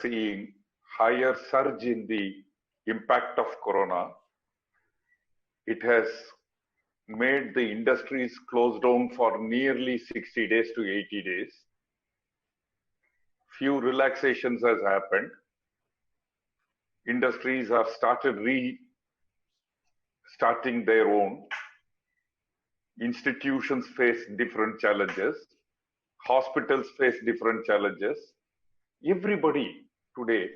seeing higher surge in the impact of corona. It has made the industries close down for nearly 60 days to 80 days. Few relaxations has happened. Industries have started restarting their own. Institutions face different challenges. Hospitals face different challenges. Everybody today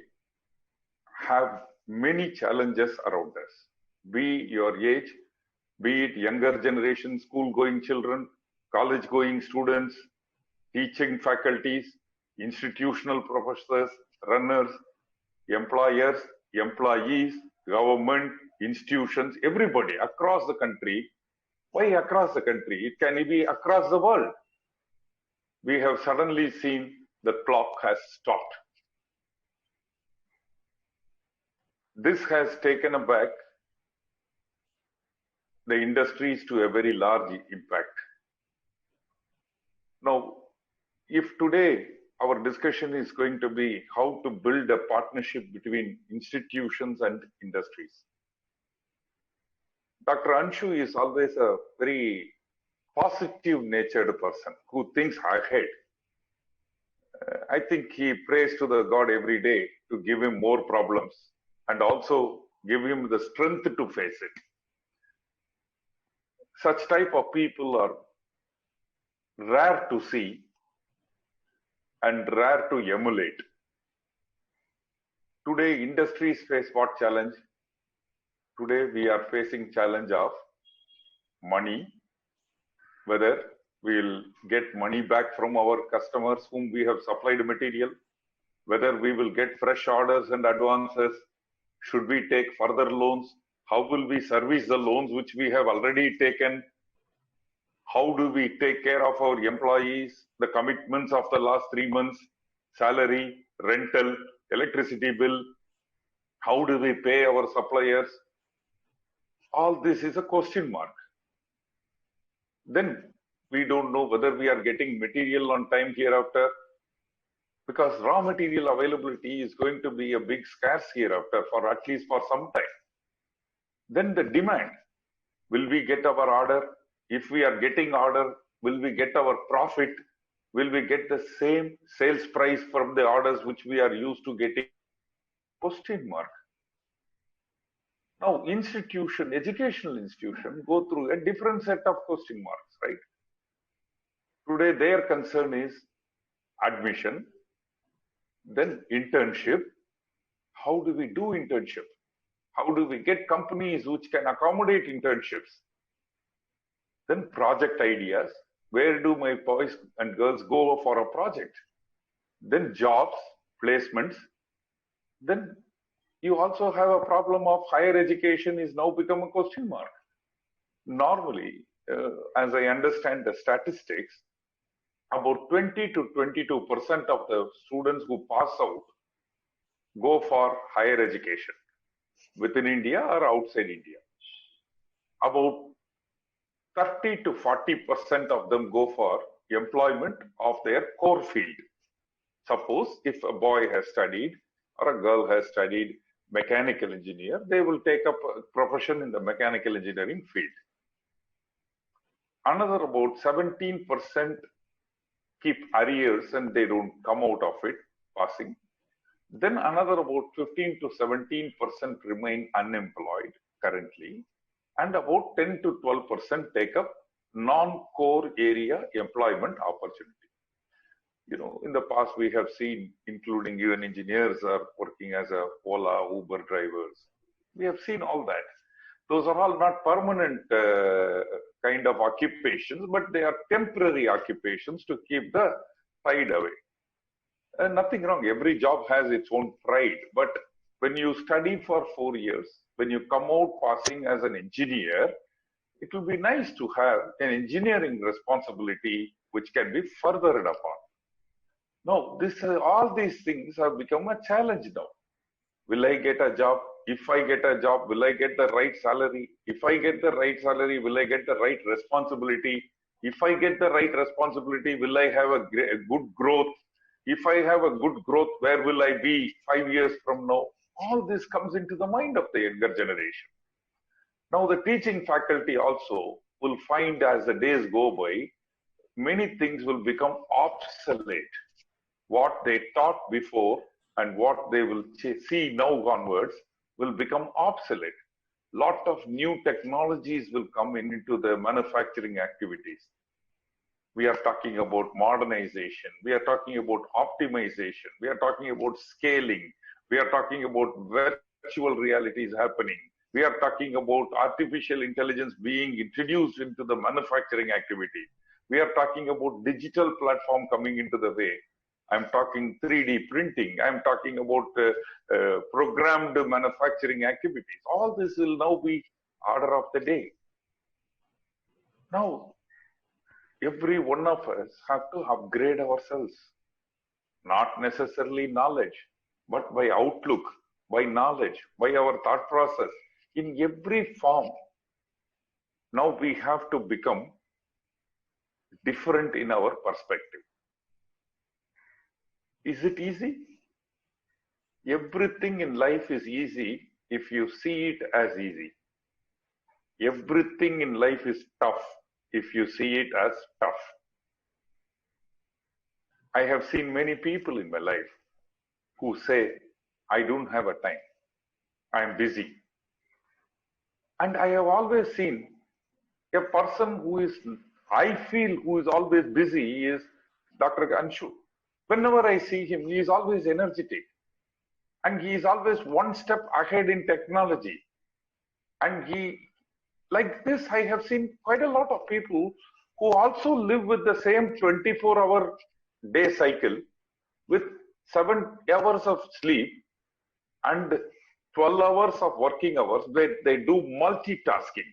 have many challenges around us. Be your age, be it younger generation, school-going children, college-going students, teaching faculties, institutional professors, runners, employers, employees, government, institutions, everybody across the country. Why across the country? It can be across the world. We have suddenly seen the clock has stopped. This has taken aback the industries to a very large impact. Now, if today our discussion is going to be how to build a partnership between institutions and industries, Dr. Anshu is always a very positive-natured person who thinks ahead. I think he prays to the God every day to give him more problems and also give him the strength to face it. Such type of people are rare to see and rare to emulate. Today, industries face what challenge? Today, we are facing challenge of money, whether we will get money back from our customers whom we have supplied material, whether we will get fresh orders and advances, should we take further loans, how will we service the loans which we have already taken, how do we take care of our employees, the commitments of the last 3 months, salary, rental, electricity bill, how do we pay our suppliers? All this is a question mark. Then we don't know whether we are getting material on time hereafter, because raw material availability is going to be a big scarce hereafter for at least for some time. Then the demand, will we get our order? If we are getting order, will we get our profit? Will we get the same sales price from the orders which we are used to getting? Question mark. Now, educational institution go through a different set of question marks, right? Today, their concern is admission, then internship. How do we do internship? How do we get companies which can accommodate internships? Then project ideas. Where do my boys and girls go for a project? Then jobs, placements. Then you also have a problem of higher education is now become a question mark. Normally, as I understand the statistics, about 20 to 22% of the students who pass out go for higher education within India or outside India. About 30 to 40% of them go for employment of their core field. Suppose if a boy has studied or a girl has studied mechanical engineer, they will take up a profession in the mechanical engineering field. Another about 17% keep arrears and they don't come out of it, passing. Then another about 15 to 17% remain unemployed currently, and about 10 to 12% take up non-core area employment opportunity. You know, in the past we have seen, including even engineers are working as a Ola, Uber drivers. We have seen all that. Those are all not permanent kind of occupations, but they are temporary occupations to keep the pride away. Nothing wrong. Every job has its own pride. But when you study for 4 years, when you come out passing as an engineer, it will be nice to have an engineering responsibility which can be furthered upon. Now, all these things have become a challenge now. Will I get a job? If I get a job, will I get the right salary? If I get the right salary, will I get the right responsibility? If I get the right responsibility, will I have a good growth? If I have a good growth, where will I be 5 years from now? All this comes into the mind of the younger generation. Now, the teaching faculty also will find as the days go by, many things will become obsolete. What they taught before and what they will see now onwards will become obsolete. Lot of new technologies will come into the manufacturing activities. We are talking about modernization. We are talking about optimization. We are talking about scaling. We are talking about virtual realities happening. We are talking about artificial intelligence being introduced into the manufacturing activity. We are talking about digital platform coming into the way. I'm talking 3D printing. I'm talking about programmed manufacturing activities. All this will now be order of the day. Now, every one of us have to upgrade ourselves. Not necessarily knowledge, but by outlook, by knowledge, by our thought process. In every form, now we have to become different in our perspective. Is it easy? Everything in life is easy if you see it as easy. Everything in life is tough if you see it as tough. I have seen many people in my life who say, I don't have a time. I am busy. And I have always seen a person who is, I feel, who is always busy is Dr. Anshu. Whenever I see him, he is always energetic. And he is always one step ahead in technology. And he, like this, I have seen quite a lot of people who also live with the same 24-hour day cycle with 7 hours of sleep and 12 hours of working hours where they do multitasking.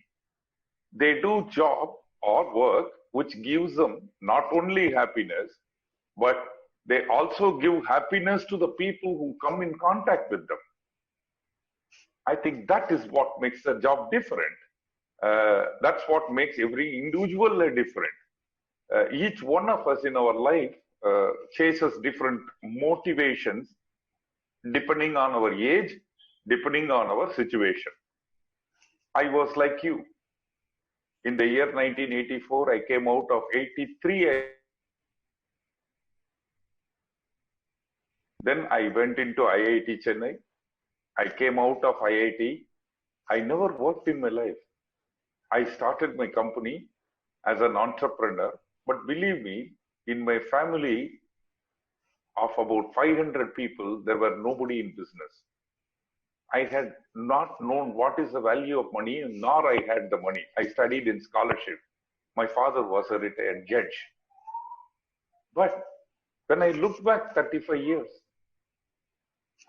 They do job or work which gives them not only happiness, but they also give happiness to the people who come in contact with them. I think that is what makes the job different. That's what makes every individual different. Each one of us in our life chases different motivations depending on our age, depending on our situation. I was like you. In the year 1984, I came out of 83. Then I went into IIT Chennai. I came out of IIT. I never worked in my life. I started my company as an entrepreneur. But believe me, in my family of about 500 people, there were nobody in business. I had not known what is the value of money, nor I had the money. I studied in scholarship. My father was a retired judge. But when I look back 35 years,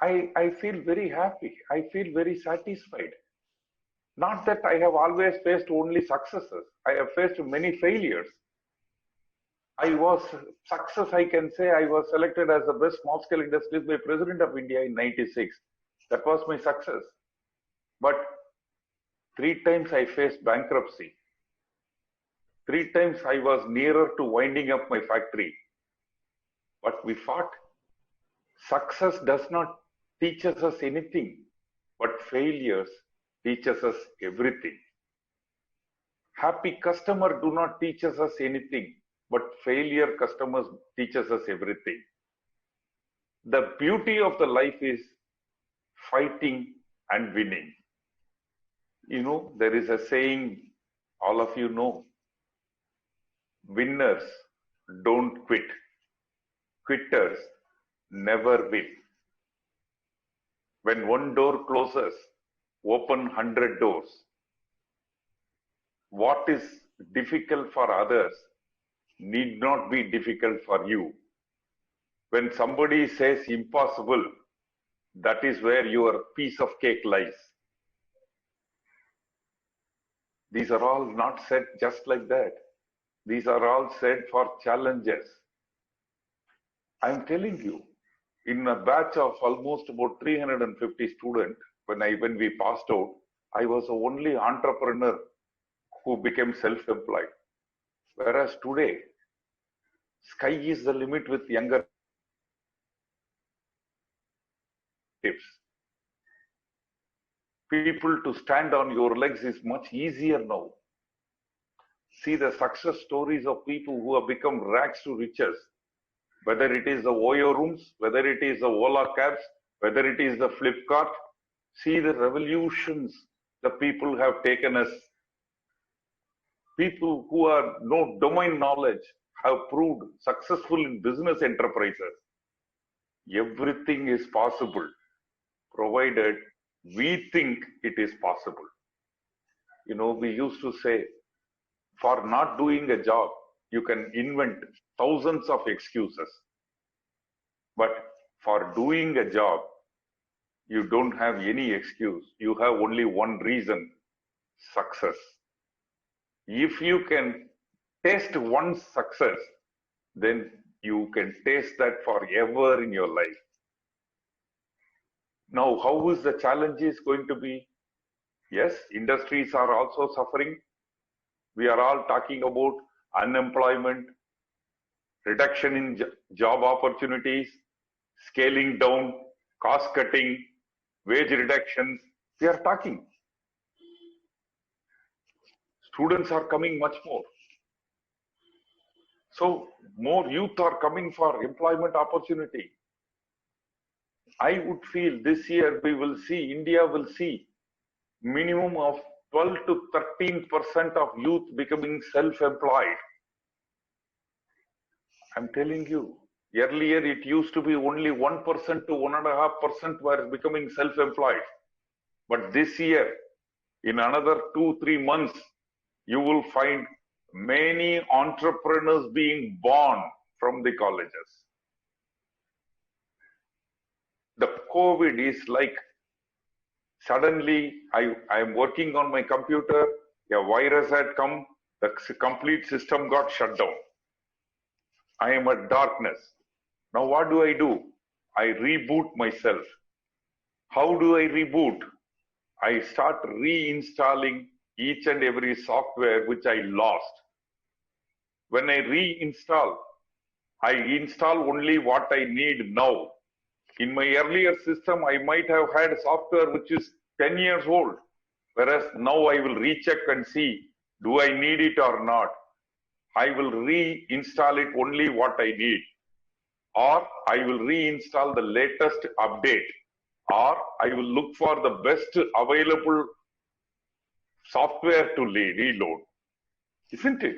I feel very happy. I feel very satisfied. Not that I have always faced only successes. I have faced many failures. I was success, I can say I was selected as the best small scale industries by President of India in 96. That was my success. But 3 times I faced bankruptcy. 3 times I was nearer to winding up my factory. But we fought. Success does not teach us anything, but failures teaches us everything. Happy customer do not teach us anything, but failure customers teaches us everything. The beauty of the life is fighting and winning. You know, there is a saying, all of you know, winners don't quit. Quitters never win. When one door closes, open 100 doors. What is difficult for others need not be difficult for you. When somebody says impossible, that is where your piece of cake lies. These are all not said just like that. These are all said for challenges. I am telling you, in a batch of almost about 350 students, when we passed out, I was the only entrepreneur who became self-employed. Whereas today, sky is the limit with younger tips. People to stand on your legs is much easier now. See the success stories of people who have become rags to riches, whether it is the Oyo rooms, whether it is the Ola cabs, whether it is the Flipkart. See the revolutions the people have taken us. People who have no domain knowledge have proved successful in business enterprises. Everything is possible, provided we think it is possible. You know, we used to say, for not doing a job, you can invent thousands of excuses. But for doing a job, you don't have any excuse. You have only one reason: success. If you can taste one success, then you can taste that forever in your life. Now, how is the challenges going to be? Yes, industries are also suffering. We are all talking about unemployment, reduction in job opportunities, scaling down, cost cutting, wage reductions. We are talking. Students are coming much more. So more youth are coming for employment opportunity. I would feel this year India will see minimum of 12 to 13% of youth becoming self-employed. I'm telling you, earlier it used to be only 1% to 1.5% were becoming self-employed. But this year, in another 2-3 months, you will find many entrepreneurs being born from the colleges. The COVID is like, suddenly I am working on my computer, a virus had come, the complete system got shut down. I am at darkness. Now what do? I reboot myself. How do I reboot? I start reinstalling each and every software which I lost. When I reinstall, I install only what I need now. In my earlier system, I might have had software which is 10 years old, whereas now I will recheck and see, do I need it or not? I will reinstall it only what I need, or I will reinstall the latest update, or I will look for the best available software to reload. Isn't it?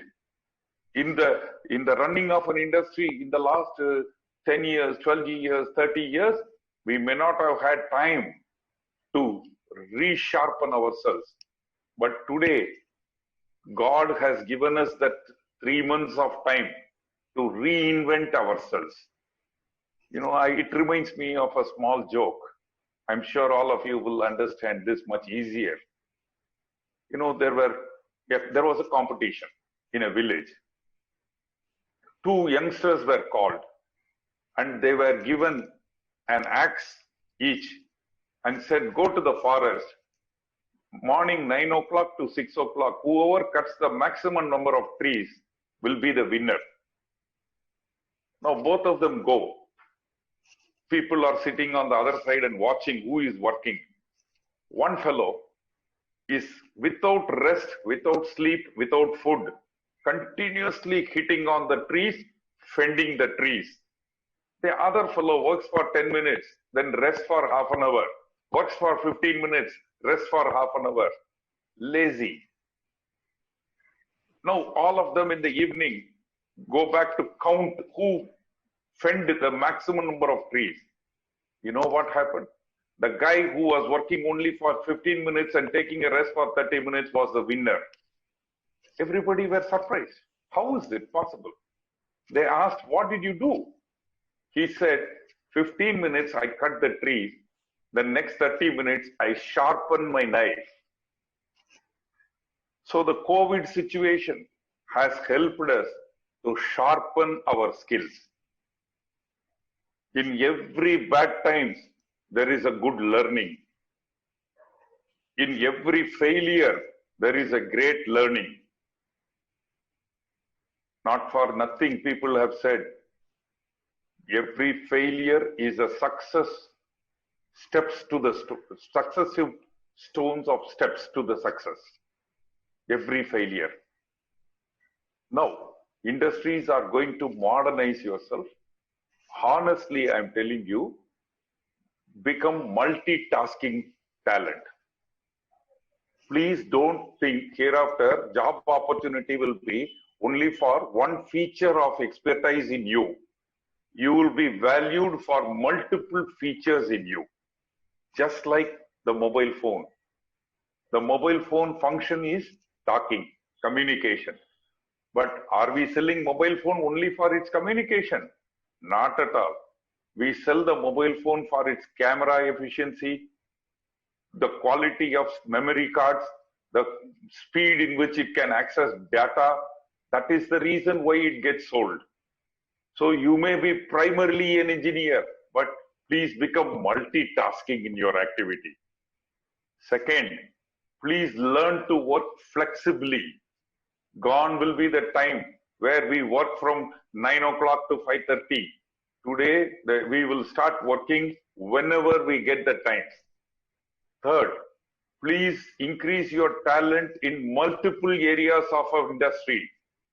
In the running of an industry, in the last 10 years, 12 years, 30 years, we may not have had time to resharpen ourselves. But today, God has given us that 3 months of time to reinvent ourselves. You know, it reminds me of a small joke. I'm sure all of you will understand this much easier. You know, there was a competition in a village. 2 youngsters were called and they were given an axe each and said, go to the forest, morning 9 o'clock to 6 o'clock, whoever cuts the maximum number of trees will be the winner. Now both of them go. People are sitting on the other side and watching who is working. One fellow is without rest, without sleep, without food, continuously hitting on the trees, fending the trees. The other fellow works for 10 minutes, then rests for half an hour, works for 15 minutes, rests for half an hour. Lazy. Now all of them in the evening go back to count who fend the maximum number of trees. You know what happened? The guy who was working only for 15 minutes and taking a rest for 30 minutes was the winner. Everybody were surprised. How is it possible? They asked, what did you do? He said, 15 minutes I cut the trees. The next 30 minutes I sharpen my knife. So the COVID situation has helped us to sharpen our skills. In every bad times, there is a good learning. In every failure, there is a great learning. Not for nothing, people have said, every failure is a success steps to the successive stones of steps to the success. Every failure. Now, industries are going to modernize yourself. Honestly, I'm telling you, become multitasking talent. Please don't think hereafter job opportunity will be only for one feature of expertise in you. You will be valued for multiple features in you. Just like the mobile phone. The mobile phone function is talking, communication. But are we selling mobile phone only for its communication? Not at all. We sell the mobile phone for its camera efficiency, the quality of memory cards, the speed in which it can access data. That is the reason why it gets sold. So you may be primarily an engineer, but please become multitasking in your activity. Second, please learn to work flexibly. Gone will be the time where we work from 9 o'clock to 5:30. Today, we will start working whenever we get the time. Third, please increase your talent in multiple areas of our industry,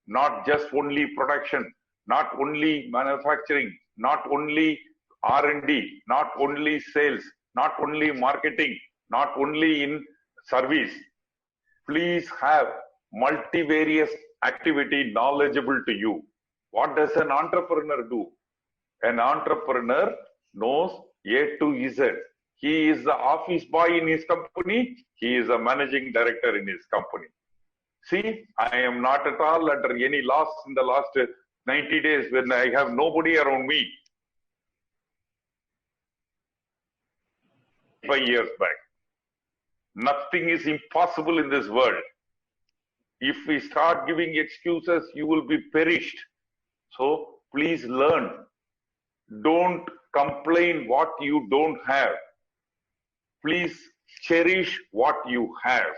not just only production, not only manufacturing, not only R&D, not only sales, not only marketing, not only in service. Please have multivarious activity knowledgeable to you. What does an entrepreneur do? An entrepreneur knows A to Z. He is the office boy in his company. He is a managing director in his company. See, I am not at all under any loss in the last 90 days when I have nobody around me. 5 years back. Nothing is impossible in this world. If we start giving excuses, you will be perished. So please learn. Don't complain what you don't have. Please cherish what you have.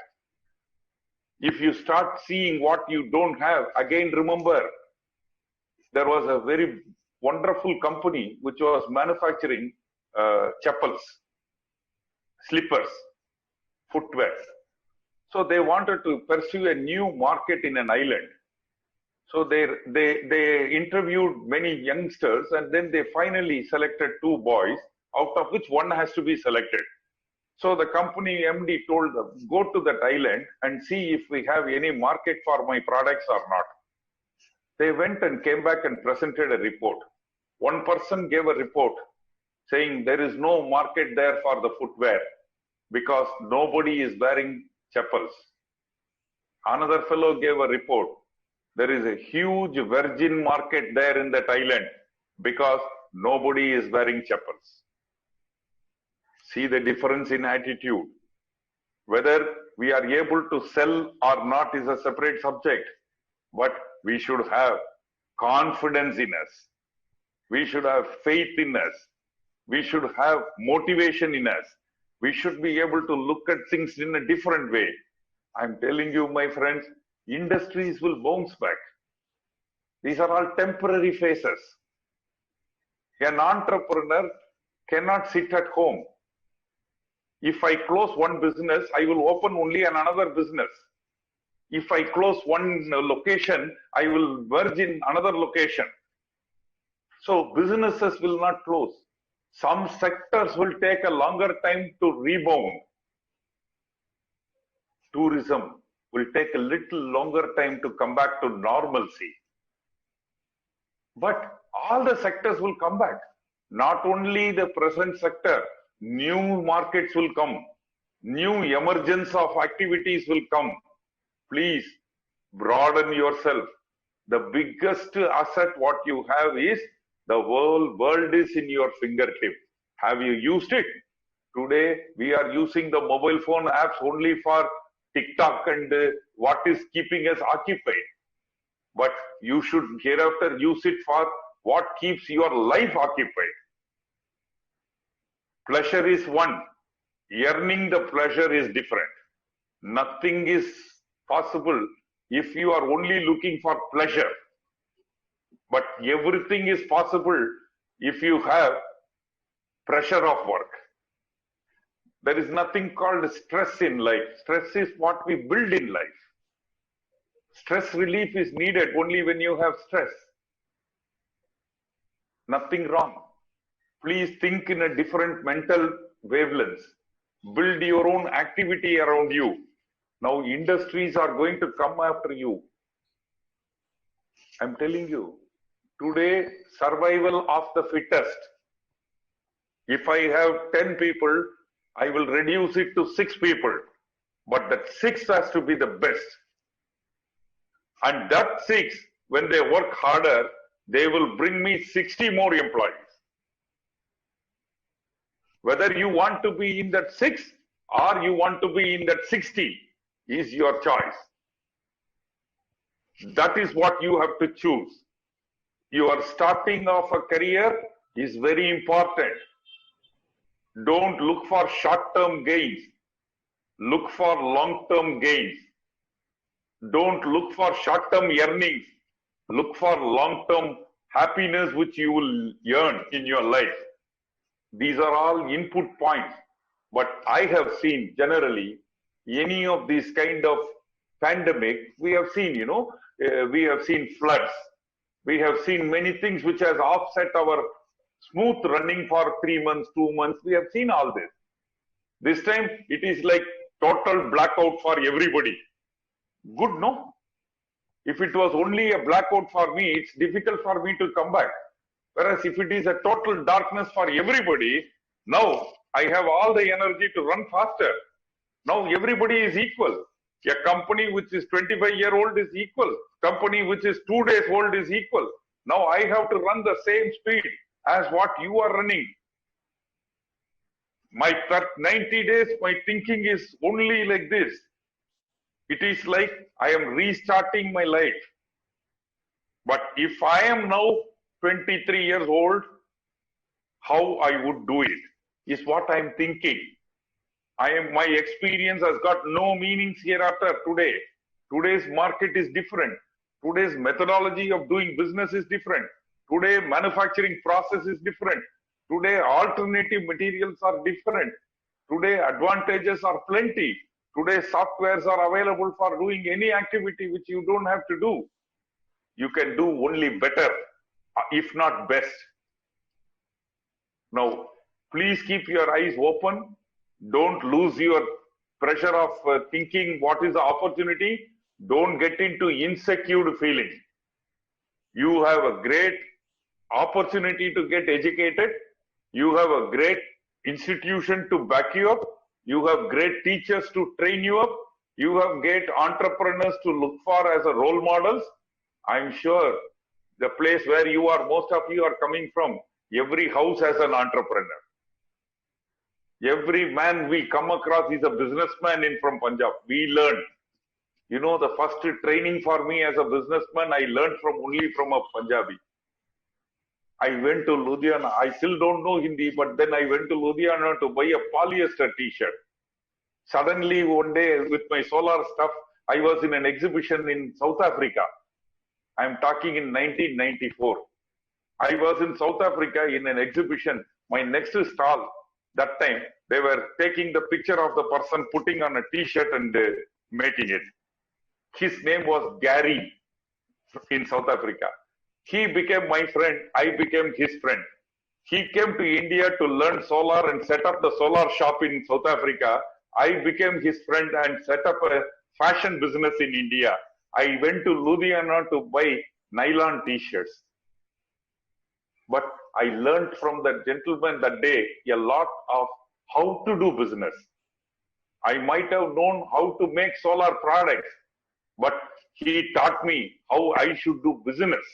If you start seeing what you don't have, again remember, there was a very wonderful company which was manufacturing chappals, slippers, footwear. So they wanted to pursue a new market in an island. So they interviewed many youngsters and then they finally selected 2 boys, out of which one has to be selected. So the company MD told them, go to that island and see if we have any market for my products or not. They went and came back and presented a report. One person gave a report saying there is no market there for the footwear because nobody is wearing chappals. Another fellow gave a report. There is a huge virgin market there in that island because nobody is wearing chappals. See the difference in attitude. Whether we are able to sell or not is a separate subject, but we should have confidence in us. We should have faith in us. We should have motivation in us. We should be able to look at things in a different way. I'm telling you, my friends, industries will bounce back. These are all temporary phases. An entrepreneur cannot sit at home. If I close one business, I will open only another business. If I close one location, I will merge in another location. So businesses will not close. Some sectors will take a longer time to rebound. Tourism will take a little longer time to come back to normalcy. But all the sectors will come back. Not only the present sector, new markets will come. New emergence of activities will come. Please broaden yourself. The biggest asset what you have is the world is in your fingertip. Have you used it? Today we are using the mobile phone apps only for TikTok and what is keeping us occupied. But you should hereafter use it for what keeps your life occupied. Pleasure is one. Earning the pleasure is different. Nothing is possible if you are only looking for pleasure. But everything is possible if you have pressure of work. There is nothing called stress in life. Stress is what we build in life. Stress relief is needed only when you have stress. Nothing wrong. Please think in a different mental wavelengths. Build your own activity around you. Now industries are going to come after you. I'm telling you, today survival of the fittest. If I have 10 people, I will reduce it to 6 people. But that 6 has to be the best. And that 6, when they work harder, they will bring me 60 more employees. Whether you want to be in that 6 or you want to be in that 60 is your choice. That is what you have to choose. Your starting of a career is very important. Don't look for short-term gains. Look for long-term gains. Don't look for short-term earnings. Look for long-term happiness which you will earn in your life. These are all input points. But I have seen generally any of these kind of pandemic, we have seen, we have seen floods. We have seen many things which has offset our smooth running for 3 months, 2 months. We have seen all this. This time it is like total blackout for everybody. Good, no? If it was only a blackout for me, it's difficult for me to come back. Whereas if it is a total darkness for everybody, now I have all the energy to run faster. Now everybody is equal. A company which is 25-year-old is equal. Company which is 2 days old is equal. Now I have to run the same speed as what you are running. My 90 days, my thinking is only like this. It is like I am restarting my life. But if I am now 23 years old, how I would do it is what I am thinking. My experience has got no meanings hereafter today. Today's market is different. Today's methodology of doing business is different. Today manufacturing process is different. Today alternative materials are different. Today advantages are plenty. Today softwares are available for doing any activity which you don't have to do. You can do only better, if not best. Now, please keep your eyes open. Don't lose your pressure of thinking what is the opportunity. Don't get into insecure feeling. You have a great opportunity to get educated. You have a great institution to back you up. You have great teachers to train you up. You have great entrepreneurs to look for as a role models. I'm sure the place where you are, most of you are coming from, every house has an entrepreneur. Every man we come across is a businessman from Punjab. We learn. The first training for me as a businessman, I learned only from a Punjabi. I went to Ludhiana. I still don't know Hindi, but then I went to Ludhiana to buy a polyester t-shirt. Suddenly one day with my solar stuff, I was in an exhibition in South Africa. I'm talking in 1994. I was in South Africa in an exhibition. My next stall, that time, they were taking the picture of the person putting on a t-shirt and making it. His name was Gary in South Africa. He became my friend. I became his friend. He came to India to learn solar and set up the solar shop in South Africa. I became his friend and set up a fashion business in India. I went to Ludhiana to buy nylon t-shirts. But I learned from that gentleman that day a lot of how to do business. I might have known how to make solar products, but he taught me how I should do business.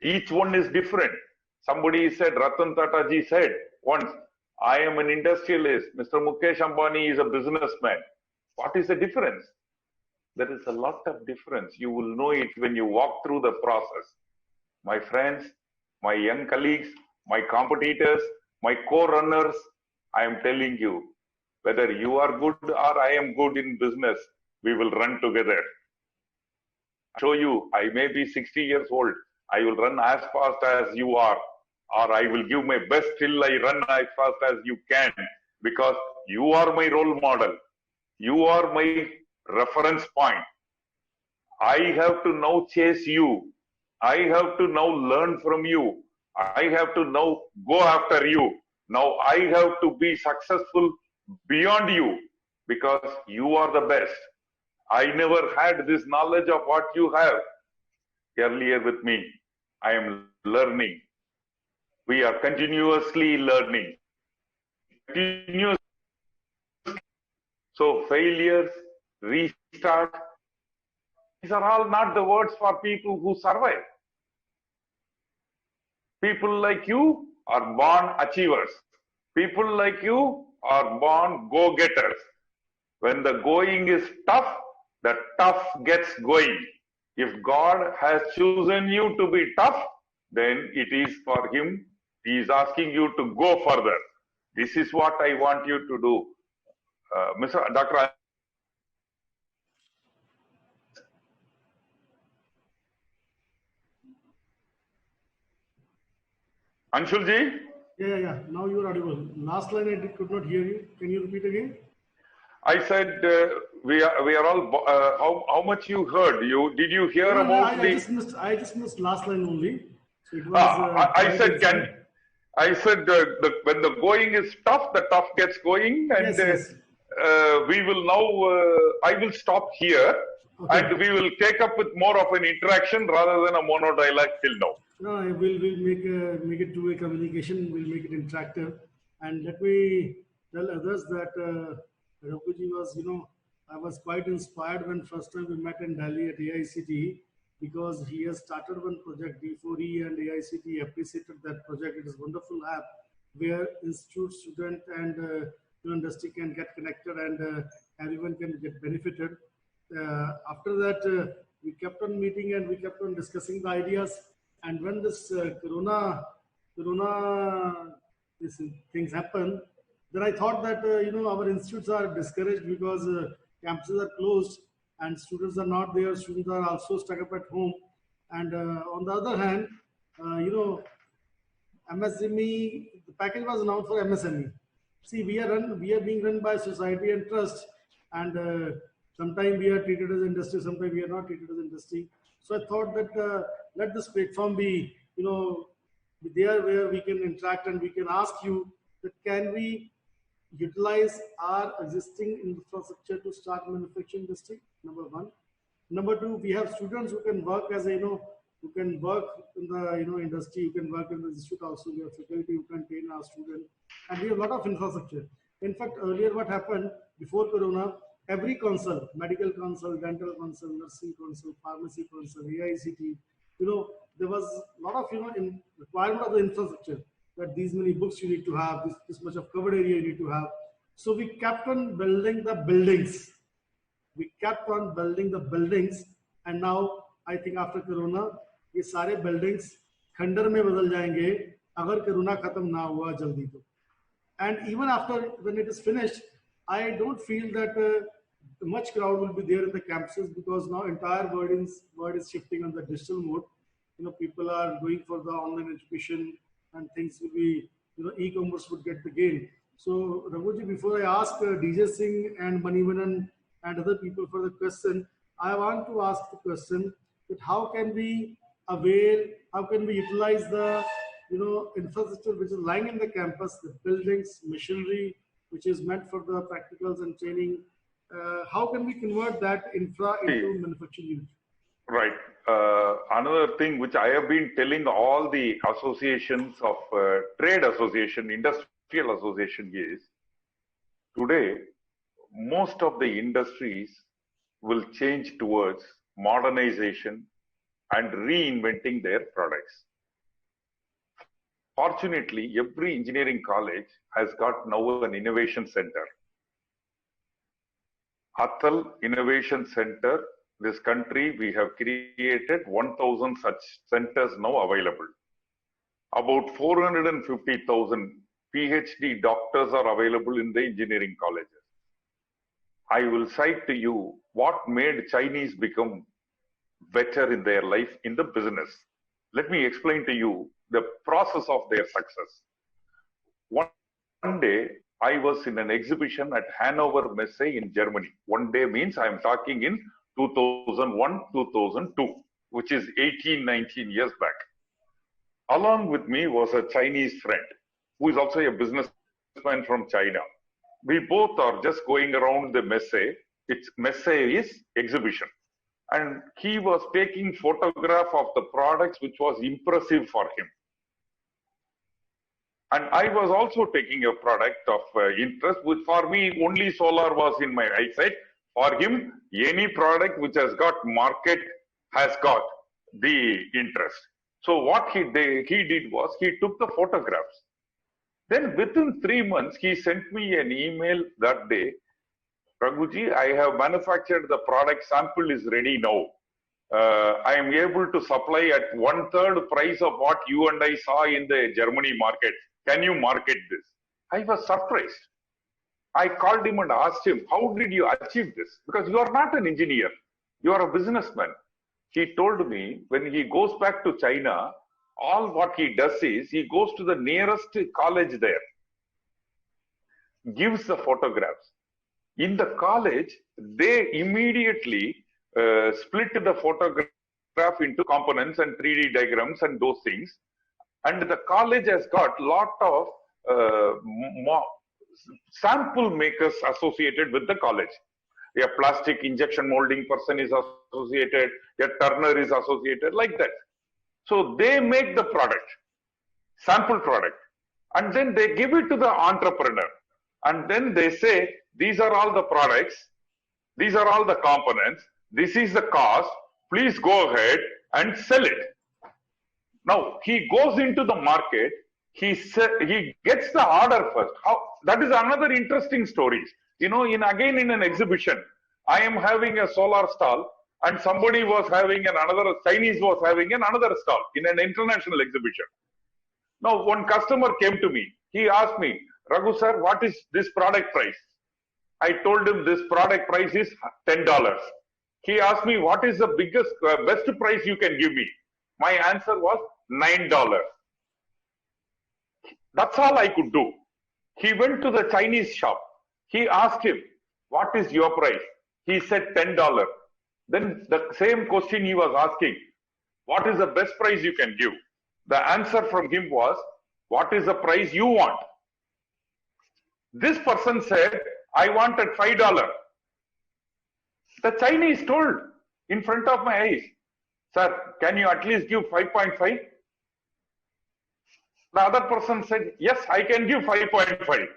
Each one is different. Somebody said, Ratan Tata ji said once, I am an industrialist. Mr. Mukesh Ambani is a businessman. What is the difference? There is a lot of difference. You will know it when you walk through the process. My friends, my young colleagues, my competitors, my co-runners, I am telling you, whether you are good or I am good in business, we will run together. I show you, I may be 60 years old. I will run as fast as you are, or I will give my best till I run as fast as you can. because you are my role model. You are my reference point. I have to now chase you. I have to now learn from you. I have to now go after you. Now I have to be successful beyond you because you are the best. I never had this knowledge of what you have earlier with me. I am learning. We are continuously learning. So failures, restart, these are all not the words for people who survive. People like you are born achievers. People like you are born go-getters. When the going is tough, the tough gets going. If God has chosen you to be tough, then it is for Him. He is asking you to go further. This is what I want you to do. Dr. Anshulji? Yeah. Now you are audible. Last line I could not hear you. Can you repeat again? I said we are all. How much you heard? Did you hear about I just missed last line only. So it was. I said when the going is tough, the tough gets going, and yes. We will now. I will stop here, and we will take up with more of an interaction rather than a mono dialogue till now. No, we'll make it two-way communication. We'll make it interactive, and let me tell others that Raghuji was, I was quite inspired when first time we met in Delhi at AICTE, because he has started one project, D4E, and AICTE appreciated that project. It is a wonderful app where institute, student, and industry can get connected, and everyone can get benefited. After that, we kept on meeting and we kept on discussing the ideas. And when this Corona things happen, then I thought that our institutes are discouraged because campuses are closed and students are not there. Students are also stuck up at home. And on the other hand, MSME, the package was announced for MSME. See, we are being run by society and trust, and sometimes we are treated as industry, sometimes we are not treated as industry. So I thought that let this platform be, there where we can interact and we can ask you that can we utilize our existing infrastructure to start manufacturing industry, number one. Number two, we have students who can work as who can work in the industry, who can work in the institute also. We have faculty who can train our students, and we have a lot of infrastructure. In fact, earlier what happened before Corona, every council, medical council, dental council, nursing council, pharmacy council, AICTE, there was a lot of requirement of the infrastructure, that these many books you need to have, this much of covered area you need to have. So we kept on building the buildings. And now I think after Corona, ये सारे buildings खंडर में बदल जाएंगे अगर corona खत्म ना हुआ जल्दी तो. And even after, when it is finished, I don't feel that much crowd will be there in the campuses, because now entire world is shifting on the digital mode. People are going for the online education, and things will be, e-commerce would get the gain. So Raghuji, before I ask DJ Singh and Manivanan and other people for the question, I want to ask the question that how can we utilize the infrastructure which is lying in the campus, the buildings, machinery, which is meant for the practicals and training. How can we convert that infra into manufacturing unit? Right. Another thing which I have been telling all the associations of trade association, industrial association is, today, most of the industries will change towards modernization and reinventing their products. Fortunately, every engineering college has got now an innovation center. Atal Innovation Center, this country, we have created 1,000 such centers now available. About 450,000 PhD doctors are available in the engineering colleges. I will cite to you what made Chinese become better in their life in the business. Let me explain to you the process of their success. One day, I was in an exhibition at Hanover Messe in Germany. One day means I am talking in 2001, 2002, which is 18, 19 years back. Along with me was a Chinese friend who is also a businessman from China. We both are just going around the Messe. Messe is exhibition. And he was taking photograph of the products which was impressive for him. And I was also taking a product of interest, which for me only solar was in my eyesight. For him, any product which has got market has got the interest. So what he did was he took the photographs. Then within 3 months, he sent me an email that day. Raghuji, I have manufactured the product, sample is ready now. I am able to supply at 1/3 price of what you and I saw in the Germany market. Can you market this? I was surprised. I called him and asked him, how did you achieve this? Because you are not an engineer. You are a businessman. He told me when he goes back to China, all what he does is he goes to the nearest college there, gives the photographs. In the college, they immediately split the photograph into components and 3D diagrams and those things. And the college has got lot of sample makers associated with the college. A plastic injection molding person is associated, a turner is associated, like that. So they make the product, sample product, and then they give it to the entrepreneur. And then they say, these are all the products, these are all the components, this is the cost, please go ahead and sell it. Now, he goes into the market, he gets the order first. That is another interesting story. You know, again in an exhibition, I am having a solar stall and somebody was having another, Chinese was having another stall in an international exhibition. Now, one customer came to me. He asked me, Raghu sir, what is this product price? I told him this product price is $10. He asked me, what is the best price you can give me? My answer was $9. That's all I could do. He went to the Chinese shop. He asked him, what is your price? He said $10. Then the same question he was asking, what is the best price you can give? The answer from him was, what is the price you want? This person said, I wanted $5. The Chinese told in front of my eyes, sir, can you at least give 5.5? The other person said, yes, I can give 5.5.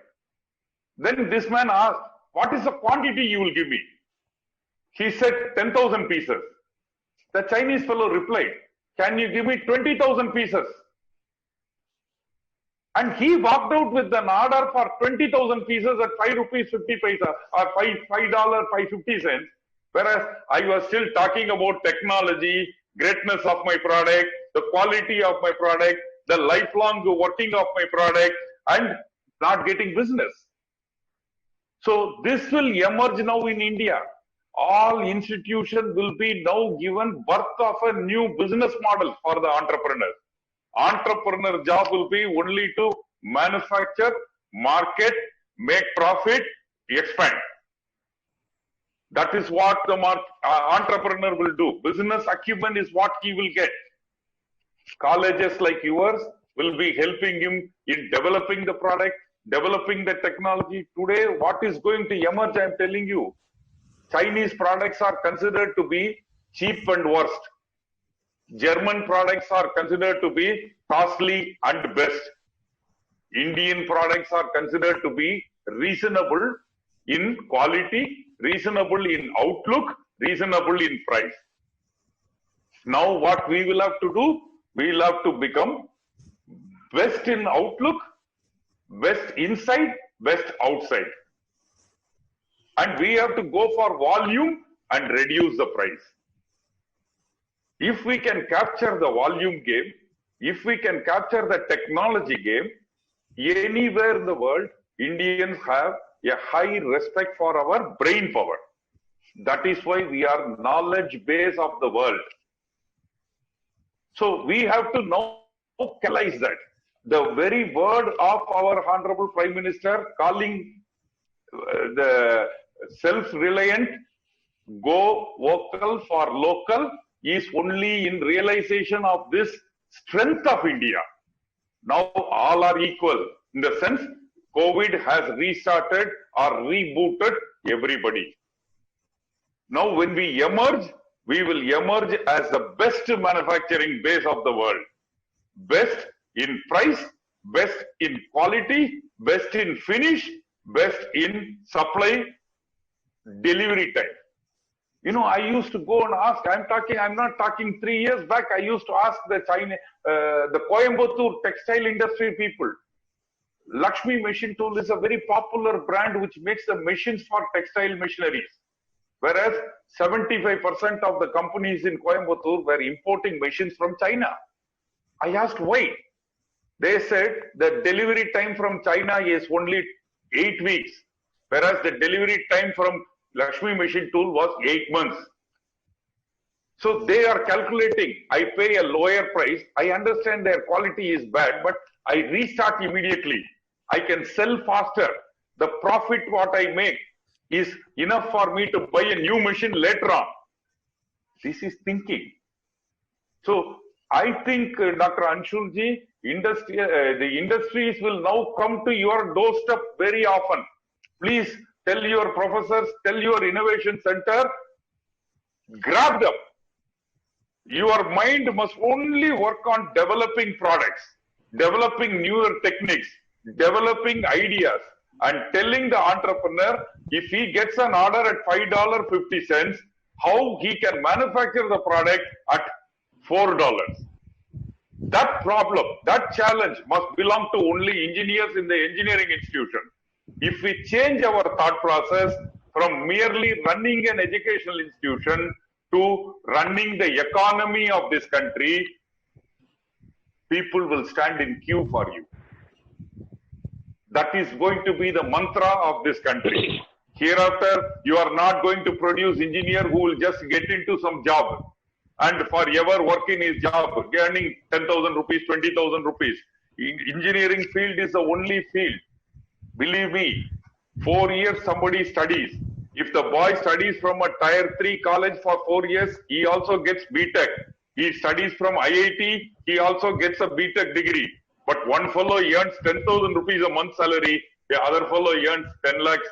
Then this man asked, what is the quantity you will give me? He said 10,000 pieces. The Chinese fellow replied, can you give me 20,000 pieces? And he walked out with an order for 20,000 pieces at 5 rupees 50 paisa or $5.50. Whereas I was still talking about technology, greatness of my product, the quality of my product, the lifelong working of my product, and not getting business. So this will emerge now in India. All institutions will be now given birth of a new business model for the entrepreneurs. Entrepreneur job will be only to manufacture, market, make profit, expand. That is what the entrepreneur will do. Business acumen is what he will get. Colleges like yours will be helping him in developing the product, developing the technology. Today, what is going to emerge, I am telling you, Chinese products are considered to be cheap and worst. German products are considered to be costly and best. Indian products are considered to be reasonable in quality, reasonable in outlook, reasonable in price. Now what we will have to do, we will have to become best in outlook, best inside, best outside. And we have to go for volume and reduce the price. If we can capture the volume game, if we can capture the technology game, anywhere in the world, Indians have a high respect for our brain power. That is why we are knowledge base of the world. So we have to now catalyze that. the very word of our Honorable Prime Minister calling the self-reliant go vocal for local is only in realization of this strength of India. Now all are equal in the sense COVID has restarted or rebooted everybody. Now when we emerge, we will emerge as the best manufacturing base of the world. Best in price, best in quality, best in finish, best in supply, delivery time. You know, I used to go and ask, I'm not talking 3 years back, I used to ask the Coimbatore textile industry people. Lakshmi Machine Tool is a very popular brand which makes the machines for textile machineries. Whereas 75% of the companies in Coimbatore were importing machines from China. I asked why. They said the delivery time from China is only 8 weeks, whereas the delivery time from Lakshmi Machine Tool was 8 months. So they are calculating, I pay a lower price, I understand their quality is bad, but I restart immediately. I can sell faster. The profit what I make is enough for me to buy a new machine later on. This is thinking. So I think, Dr. Anshulji, the industries will now come to your doorstep very often. Please tell your professors, tell your innovation center, grab them. Your mind must only work on developing products, developing newer techniques, developing ideas, and telling the entrepreneur if he gets an order at $5.50, how he can manufacture the product at $4. That problem, that challenge must belong to only engineers in the engineering institution. If we change our thought process from merely running an educational institution to running the economy of this country, people will stand in queue for you. That is going to be the mantra of this country. Hereafter, you are not going to produce engineer who will just get into some job and forever work in his job, earning 10,000 rupees, 20,000 rupees. Engineering field is the only field. Believe me, 4 years somebody studies. If the boy studies from a tier 3 college for 4 years, he also gets BTech. He studies from IIT, he also gets a BTech degree. But one fellow earns 10,000 rupees a month salary, the other fellow earns 10 lakhs.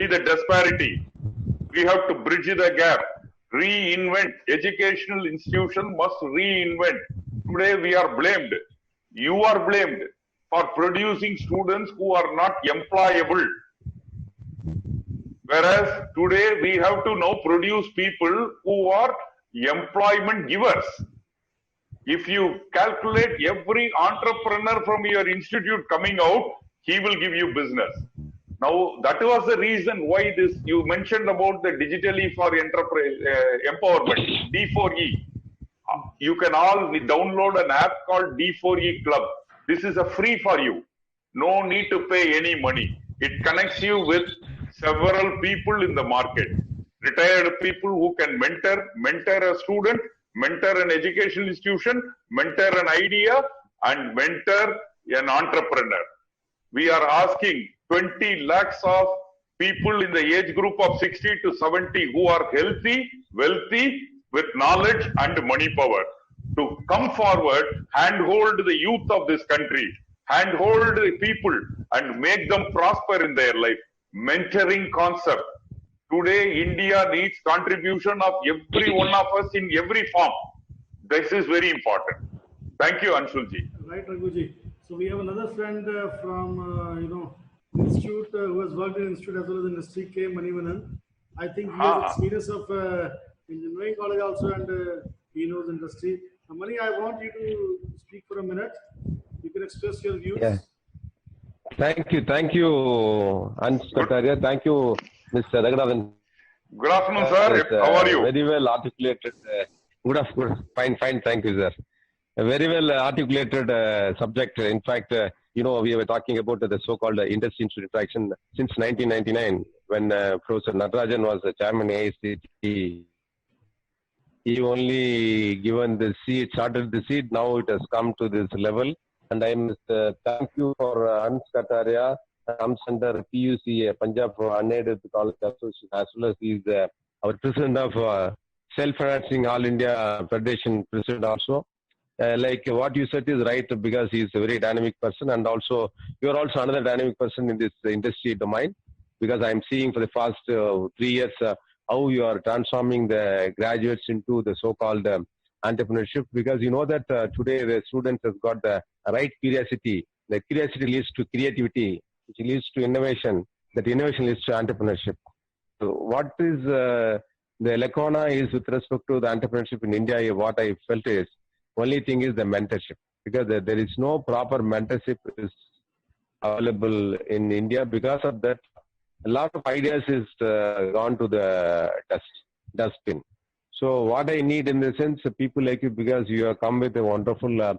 See the disparity. We have to bridge the gap, reinvent. Educational institution must reinvent. Today we are blamed. You are blamed for producing students who are not employable. Whereas today we have to now produce people who are employment givers. If you calculate every entrepreneur from your institute coming out, he will give you business. Now, that was the reason why this, you mentioned about the digitally for enterprise empowerment, D4E. You can all download an app called D4E Club. This is a free for you. No need to pay any money. It connects you with several people in the market. Retired people who can mentor a student, mentor an educational institution, mentor an idea, and mentor an entrepreneur. We are asking 20 lakhs of people in the age group of 60 to 70 who are healthy, wealthy, with knowledge and money power to come forward, handhold the youth of this country, handhold the people and make them prosper in their life. Mentoring concept. Today, India needs contribution of every one of us in every form. This is very important. Thank you, Anshulji. Right, Raghuji. So we have another friend from, institute who has worked in institute as well as industry, K. Manivanan. I think he has experience of engineering college also, and he knows industry. Mani, I want you to speak for a minute. You can express your views. Yeah. Thank you, Ansh Kataria. Thank you, Mr. Raghunath. Good afternoon, sir. How are you? Very well articulated. Good afternoon. Fine. Thank you, sir. A very well articulated subject. In fact, we were talking about the so-called industry institute interaction since 1999 when Professor Natarajan was the chairman of AICTE. He only given the seed, started the seed. Now it has come to this level. And I must thank you for Hans Kataria, comes under PUCA, Punjab Unaided College Association, as well as he is our president of Self-Financing All India Federation president also. Like what you said is right, because he is a very dynamic person, and also you are also another dynamic person in this industry domain, because I am seeing for the past 3 years how you are transforming the graduates into the so-called entrepreneurship, because you know that today the students have got the right curiosity. The curiosity leads to creativity, which leads to innovation. That innovation leads to entrepreneurship. So what is the Lacona is with respect to the entrepreneurship in India, what I felt is, only thing is the mentorship, because there is no proper mentorship is available in India. Because of that, a lot of ideas is gone to the dustbin. So what I need in the sense, people like you, because you have come with a wonderful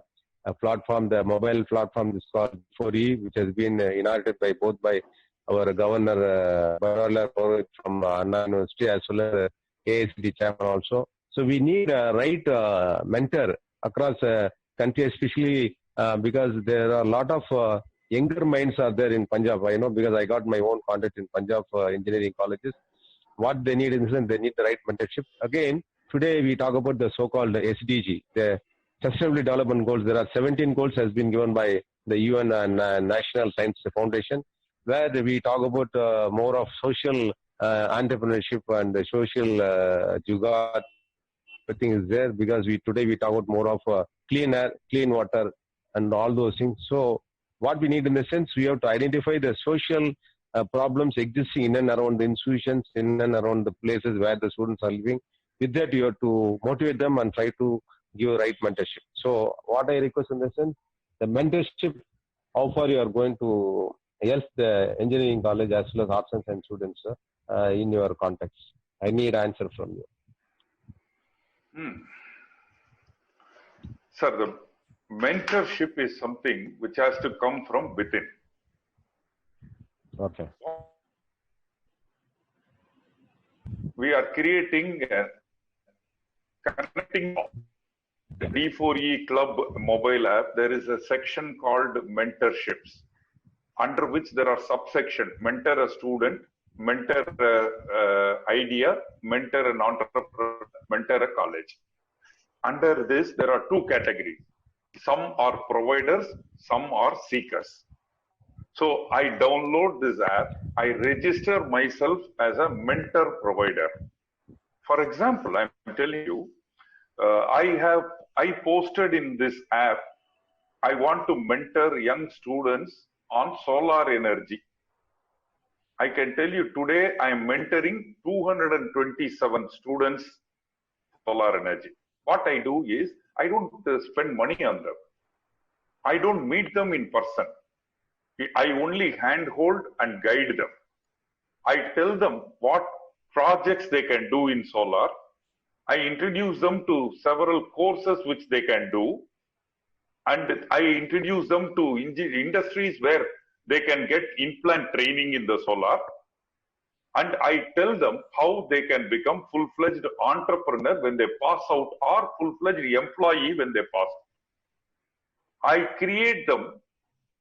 platform, the mobile platform is called 4E, which has been inaugurated by both by our governor from Anna University, as well as AICTE chairman also. So we need a right mentor across country, especially because there are a lot of younger minds are there in Punjab. I know, because I got my own contact in Punjab engineering colleges. What they need is they need the right mentorship. Again, today we talk about the so-called SDG, the Sustainable Development Goals. There are 17 goals has been given by the UN and National Science Foundation, where we talk about more of social entrepreneurship and the social jugaad. Everything is there, because today we talk about more of clean air, clean water, and all those things. So what we need in the sense, we have to identify the social problems existing in and around the institutions, in and around the places where the students are living. With that, you have to motivate them and try to give a right mentorship. So what I request in the sense, the mentorship, how far you are going to help the engineering college as well as arts and science students in your context. I need answer from you. Sir, the mentorship is something which has to come from within. Okay. We are creating a connecting the D4E Club mobile app. There is a section called mentorships, under which there are subsection: mentor a student, mentor idea, mentor an entrepreneur, mentor a college. Under this, there are two categories. Some are providers, some are seekers. So I download this app, I register myself as a mentor provider. For example, I'm telling you, I posted in this app, I want to mentor young students on solar energy. I can tell you today I am mentoring 227 students solar energy. What I do is, I don't spend money on them. I don't meet them in person. I only handhold and guide them. I tell them what projects they can do in solar. I introduce them to several courses which they can do. And I introduce them to industries where they can get in-plant training in the solar. And I tell them how they can become full-fledged entrepreneur when they pass out, or full-fledged employee when they pass out. I create them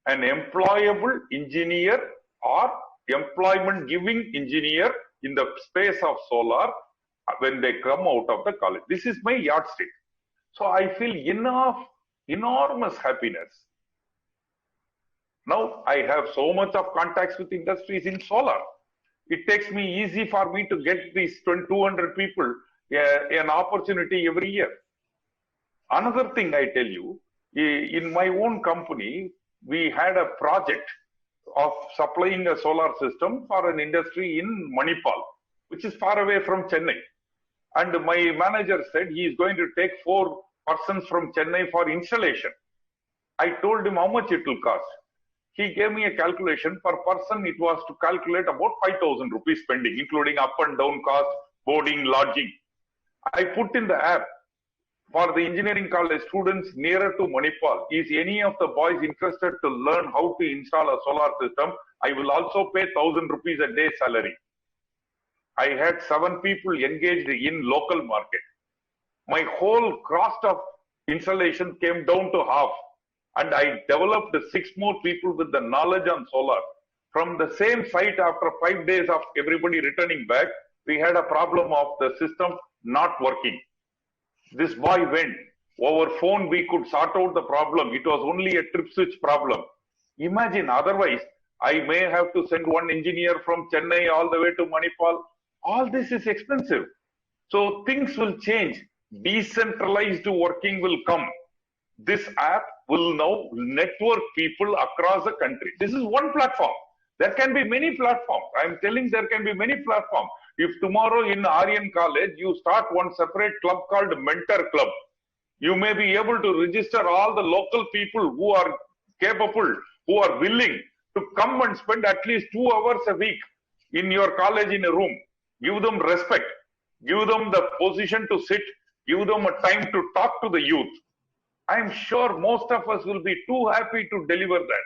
an employable engineer or employment giving engineer in the space of solar when they come out of the college. This is my yardstick. So I feel enormous happiness. Now I have so much of contacts with industries in solar. It takes me easy for me to get these 200 people an opportunity every year. Another thing I tell you, in my own company, we had a project of supplying a solar system for an industry in Manipal, which is far away from Chennai. And my manager said he is going to take 4 persons from Chennai for installation. I told him how much it will cost. He gave me a calculation. Per person, it was to calculate about 5,000 rupees spending, including up and down cost, boarding, lodging. I put in the app, for the engineering college students nearer to Manipal, is any of the boys interested to learn how to install a solar system? I will also pay 1,000 rupees a day salary. I had 7 people engaged in local market. My whole cost of installation came down to half. and I developed 6 more people with the knowledge on solar. From the same site, after 5 days of everybody returning back, we had a problem of the system not working. This boy went. Over phone, we could sort out the problem. It was only a trip switch problem. Imagine, otherwise, I may have to send one engineer from Chennai all the way to Manipal. All this is expensive. So things will change. Decentralized working will come. This app will now network people across the country. This is one platform. There can be many platforms. I am telling there can be many platforms. If tomorrow in Aryan College, you start one separate club called Mentor Club, you may be able to register all the local people who are capable, who are willing to come and spend at least 2 hours a week in your college in a room. Give them respect. Give them the position to sit. Give them a time to talk to the youth. I am sure most of us will be too happy to deliver that.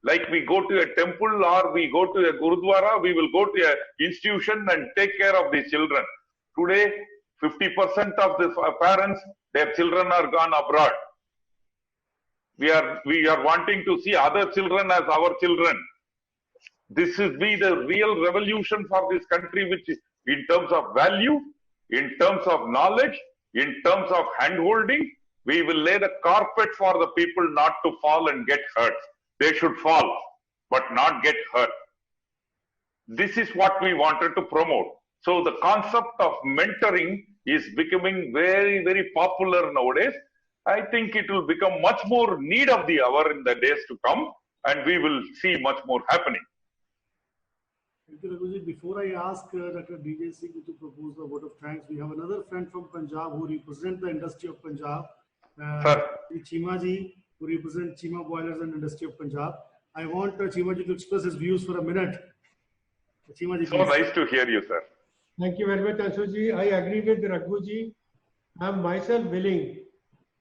Like we go to a temple or we go to a Gurudwara, we will go to an institution and take care of these children. Today, 50% of the parents, their children are gone abroad. We are wanting to see other children as our children. This will be the real revolution for this country, which is in terms of value, in terms of knowledge, in terms of hand-holding. We will lay the carpet for the people not to fall and get hurt. They should fall, but not get hurt. This is what we wanted to promote. So the concept of mentoring is becoming very, very popular nowadays. I think it will become much more need of the hour in the days to come, and we will see much more happening. Thank you, Raghuji. Before I ask Dr. DJ Singh to propose the vote of thanks, we have another friend from Punjab who represents the industry of Punjab. Chima ji, who represents Chima Boilers and Industry of Punjab. I want Chima ji to express his views for a minute. Chima ji, so nice to hear you, sir. Thank you very much, Anshuji. I agree with Raghuji. I am myself willing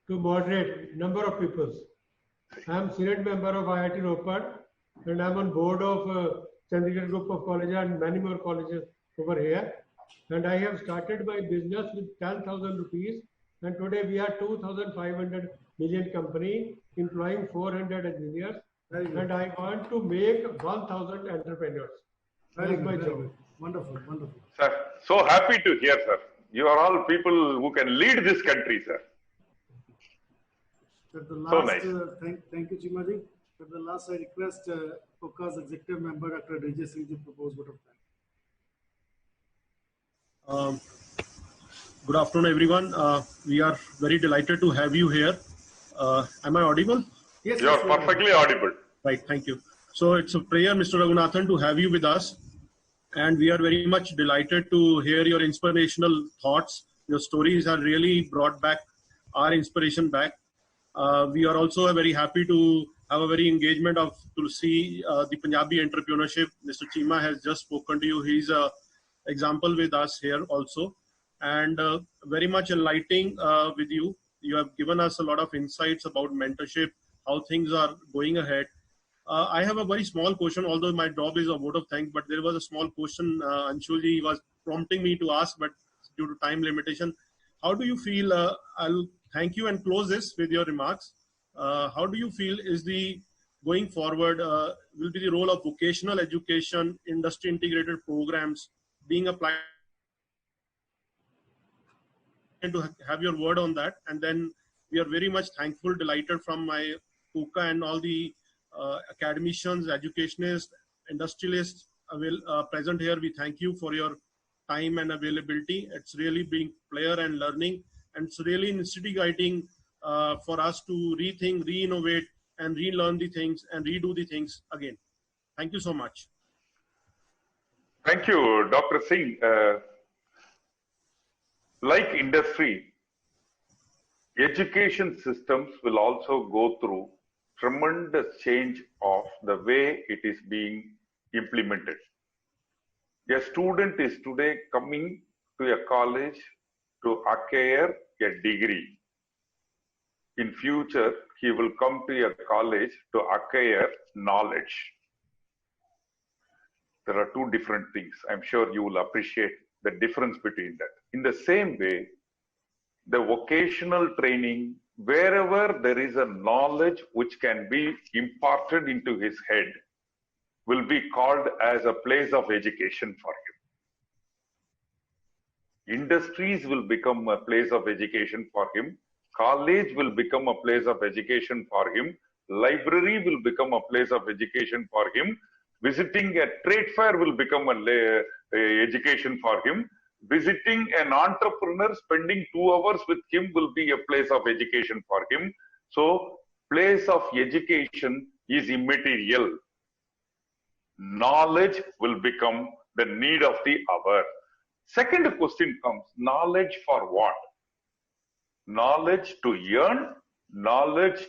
to moderate number of people. I am Senate member of IIT Ropar and I am on board of Chandigarh Group of Colleges and many more colleges over here. And I have started my business with 10,000 rupees. And today we are 2,500 million company employing 400 engineers. And I want to make 1,000 entrepreneurs. That is my job. Wonderful, wonderful. Sir, so happy to hear, sir. You are all people who can lead this country, sir. So nice. Thank you, Chima ji. At the last, I request POCA's executive member, Dr. DJ Singh, to propose vote of thanks. Good afternoon, everyone. We are very delighted to have you here. Am I audible? Yes, you are perfectly audible. Right, thank you. So it's a prayer, Mr. Raghunathan, to have you with us. And we are very much delighted to hear your inspirational thoughts. Your stories have really brought back our inspiration back. We are also very happy to have a very engagement to see the Punjabi entrepreneurship. Mr. Chima has just spoken to you. He's an example with us here also. And very much enlightening with you. You have given us a lot of insights about mentorship, how things are going ahead. I have a very small question, although my job is a vote of thanks, but there was a small question Anshulji was prompting me to ask, but due to time limitation. How do you feel, I'll thank you and close this with your remarks. How do you feel is the going forward will be the role of vocational education, industry integrated programs being applied? And to have your word on that. And then we are very much thankful, delighted from my POCA and all the academicians, educationists, industrialists present here. We thank you for your time and availability. It's really being player and learning, and it's really instigating for us to rethink, re-innovate, and relearn the things and redo the things again. Thank you so much. Thank you, Dr. Singh. Like industry, education systems will also go through tremendous change of the way it is being implemented. A student is today coming to a college to acquire a degree. In future, he will come to a college to acquire knowledge. There are two different things. I'm sure you will appreciate the difference between that. In the same way, the vocational training wherever there is a knowledge which can be imparted into his head will be called as a place of education for him. Industries will become a place of education for him. College will become a place of education for him. Library will become a place of education for him. Visiting a trade fair will become a education for him. Visiting an entrepreneur, spending 2 hours with him will be a place of education for him. So, place of education is immaterial. Knowledge will become the need of the hour. Second question comes, knowledge for what? Knowledge to earn, knowledge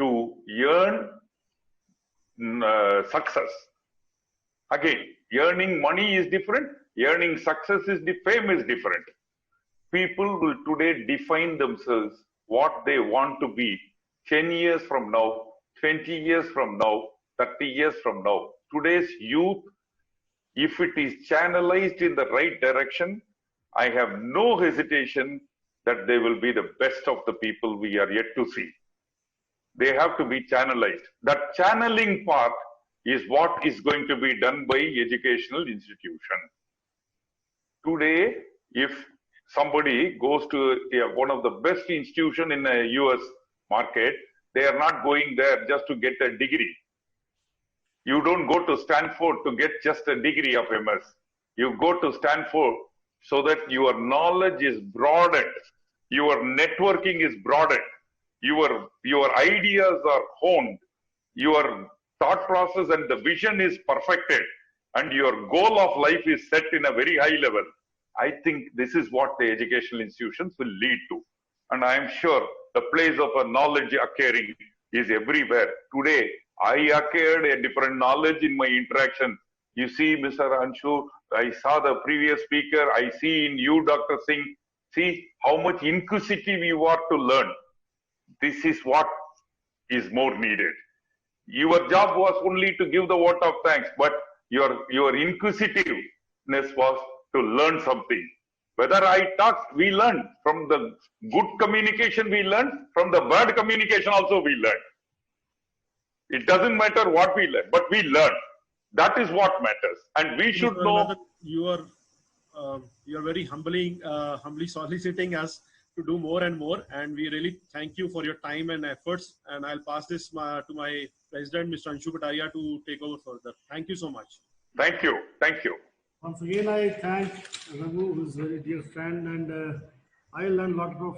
to earn success. Again, earning money is different, earning success is fame is different. People will today define themselves what they want to be 10 years from now, 20 years from now, 30 years from now. Today's youth, if it is channelized in the right direction, I have no hesitation that they will be the best of the people we are yet to see. They have to be channelized. That channeling part is what is going to be done by educational institution. Today, if somebody goes to one of the best institution in a US market, they are not going there just to get a degree. You don't go to Stanford to get just a degree of MS. You go to Stanford so that your knowledge is broadened, your networking is broadened, your ideas are honed, your thought process and the vision is perfected, and your goal of life is set in a very high level. I think this is what the educational institutions will lead to. And I am sure the place of a knowledge acquiring is everywhere. Today, I acquired a different knowledge in my interaction. You see, Mr. Anshu, I saw the previous speaker, I see in you, Dr. Singh, see how much inquisitive you are to learn. This is what is more needed. Your job was only to give the vote of thanks, but your inquisitiveness was to learn something. Whether I talk, we learn. From the good communication, we learn. From the bad communication also, we learn. It doesn't matter what we learn, but we learn. That is what matters. And we should know. You are very humbly soliciting us to do more and more. And we really thank you for your time and efforts. And I'll pass this to my president, Mr. Anshu Kataria, to take over further. Thank you so much. Thank you. Thank you. Once again, I thank Raghu, who is a very dear friend, and I learned a lot of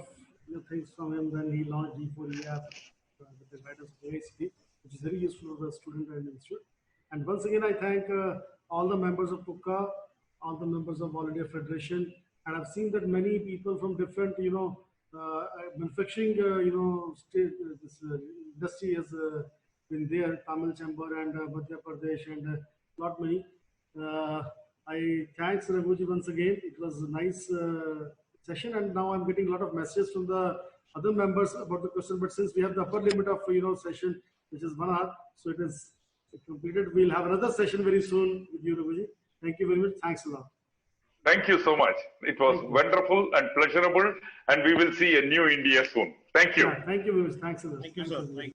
things from him when he launched D4E app with the guidance of AICTE, which is very useful for the student and institute. And once again, I thank all the members of PUCA, all the members of All India Federation, and I've seen that many people from different, manufacturing, this industry has been there, Tamil Chamber and Madhya Pradesh and lot many. I thanks Raghuji once again. It was a nice session, and now I'm getting a lot of messages from the other members about the question. But since we have the upper limit of session, which is 1 hour, so it is completed. We'll have another session very soon with you, Raghuji. Thank you very much. Thanks a lot. Thank you so much. It was wonderful and pleasurable, and we will see a new India soon. Thank you. Yeah, thank you very much. Thanks a lot. Thank you, sir. Thank you.